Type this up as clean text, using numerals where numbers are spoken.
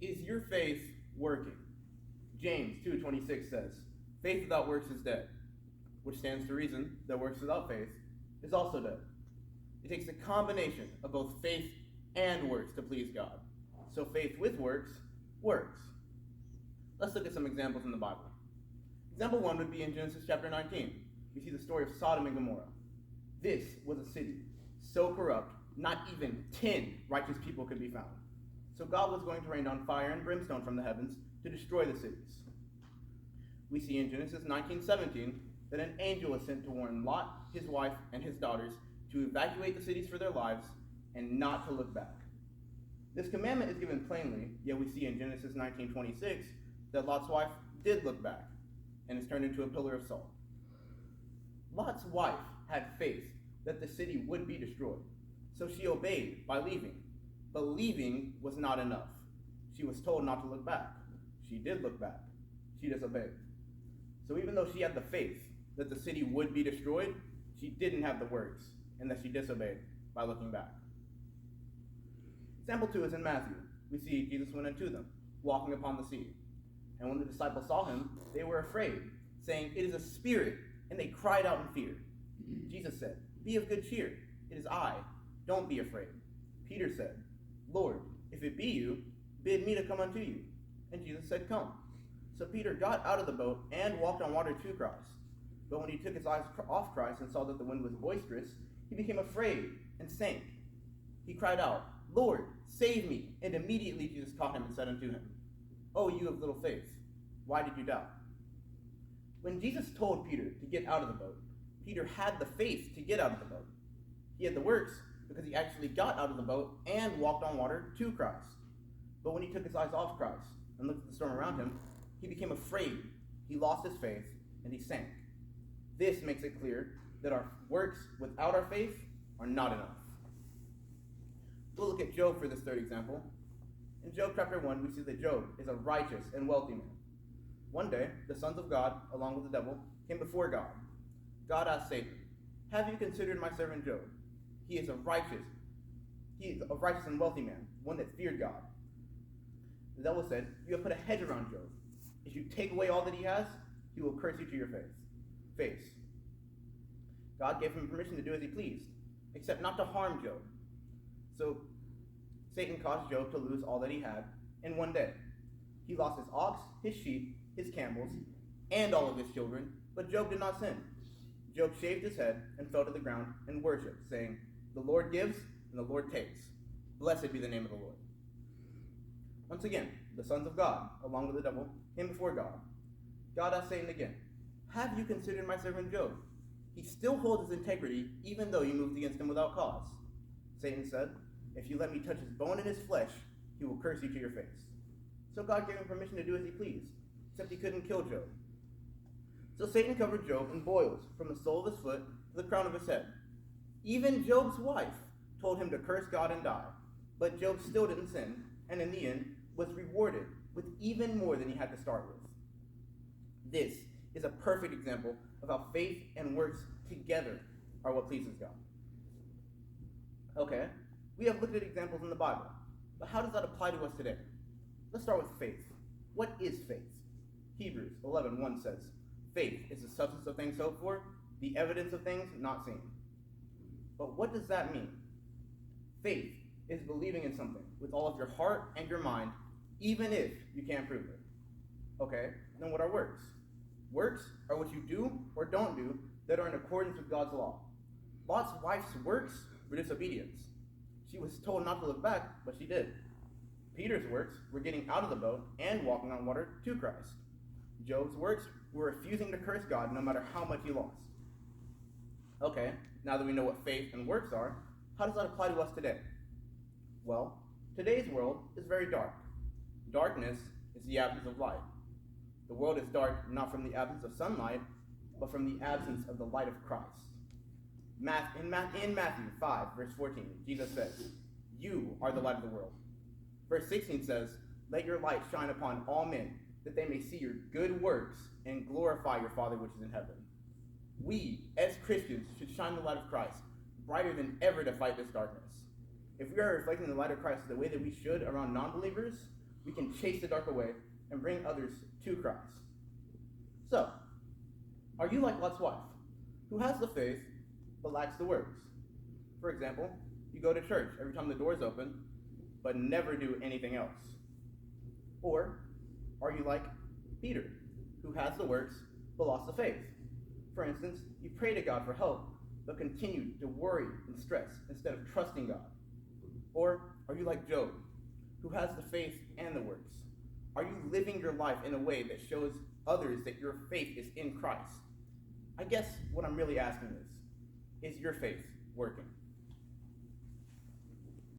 Is your faith working? James 2:26 says, faith without works is dead, which stands to reason that works without faith is also dead. It takes a combination of both faith and works to please God. So faith with works works. Let's look at some examples in the Bible. Example 1 would be in Genesis chapter 19. We see the story of Sodom and Gomorrah. This was a city so corrupt, not even 10 righteous people could be found. So God was going to rain down fire and brimstone from the heavens to destroy the cities. We see in Genesis 19:17 that an angel was sent to warn Lot, his wife, and his daughters to evacuate the cities for their lives and not to look back. This commandment is given plainly, yet we see in Genesis 19:26 that Lot's wife did look back and is turned into a pillar of salt. Lot's wife had faith that the city would be destroyed, so she obeyed by leaving. But leaving was not enough. She was told not to look back. She did look back. She disobeyed. So even though she had the faith that the city would be destroyed, she didn't have the works, and that she disobeyed by looking back. Example 2 is in Matthew. We see Jesus went unto them, walking upon the sea. And when the disciples saw him, they were afraid, saying, "It is a spirit," and they cried out in fear. Jesus said, "Be of good cheer. It is I. Don't be afraid." Peter said, "Lord, if it be you, bid me to come unto you." And Jesus said, "Come." So Peter got out of the boat and walked on water to Christ. But when he took his eyes off Christ and saw that the wind was boisterous, he became afraid and sank. He cried out, "Lord, save me." And immediately Jesus caught him and said unto him, "O you of little faith, why did you doubt?" When Jesus told Peter to get out of the boat, Peter had the faith to get out of the boat. He had the works because he actually got out of the boat and walked on water to Christ. But when he took his eyes off Christ and looked at the storm around him, he became afraid, he lost his faith, and he sank. This makes it clear that our works without our faith are not enough. We'll look at Job for this third example. In Job chapter 1, we see that Job is a righteous and wealthy man. One day, the sons of God, along with the devil, came before God. God asked Satan, "Have you considered my servant Job? He is a righteous and wealthy man, one that feared God." The devil said, "You have put a hedge around Job. If you take away all that he has, he will curse you to your face." God gave him permission to do as he pleased, except not to harm Job. So Satan caused Job to lose all that he had in one day. He lost his ox, his sheep, his camels, and all of his children, but Job did not sin. Job shaved his head and fell to the ground and worshipped, saying, "The Lord gives and the Lord takes. Blessed be the name of the Lord." Once again, the sons of God, along with the devil, came before God. God asked Satan again, "Have you considered my servant Job? He still holds his integrity, even though you moved against him without cause." Satan said, "If you let me touch his bone and his flesh, he will curse you to your face." So God gave him permission to do as he pleased, except he couldn't kill Job. So Satan covered Job in boils from the sole of his foot to the crown of his head. Even Job's wife told him to curse God and die, but Job still didn't sin, and in the end was rewarded with even more than he had to start with. This is a perfect example of how faith and works together are what pleases God. Okay, we have looked at examples in the Bible, but how does that apply to us today? Let's start with faith. What is faith? Hebrews 11:1 says, "Faith is the substance of things hoped for, the evidence of things not seen." But what does that mean? Faith is believing in something with all of your heart and your mind, even if you can't prove it. Okay, then what are works? Works are what you do or don't do that are in accordance with God's law. Lot's wife's works were disobedience. She was told not to look back, but she did. Peter's works were getting out of the boat and walking on water to Christ. Job's works were refusing to curse God no matter how much he lost. Okay, now that we know what faith and works are, how does that apply to us today? Well, today's world is very dark. Darkness is the absence of light. The world is dark not from the absence of sunlight, but from the absence of the light of Christ. In Matthew 5, verse 14, Jesus says, "You are the light of the world." Verse 16 says, "Let your light shine upon all men, that they may see your good works and glorify your Father which is in heaven." We, as Christians, should shine the light of Christ brighter than ever to fight this darkness. If we are reflecting the light of Christ the way that we should around non-believers, we can chase the dark away and bring others to Christ. So, are you like Lot's wife, who has the faith but lacks the works? For example, you go to church every time the doors open, but never do anything else. Or are you like Peter, who has the works but lost the faith? For instance, you pray to God for help, but continue to worry and stress instead of trusting God. Or are you like Job, who has the faith and the works? Are you living your life in a way that shows others that your faith is in Christ? I guess what I'm really asking is your faith working?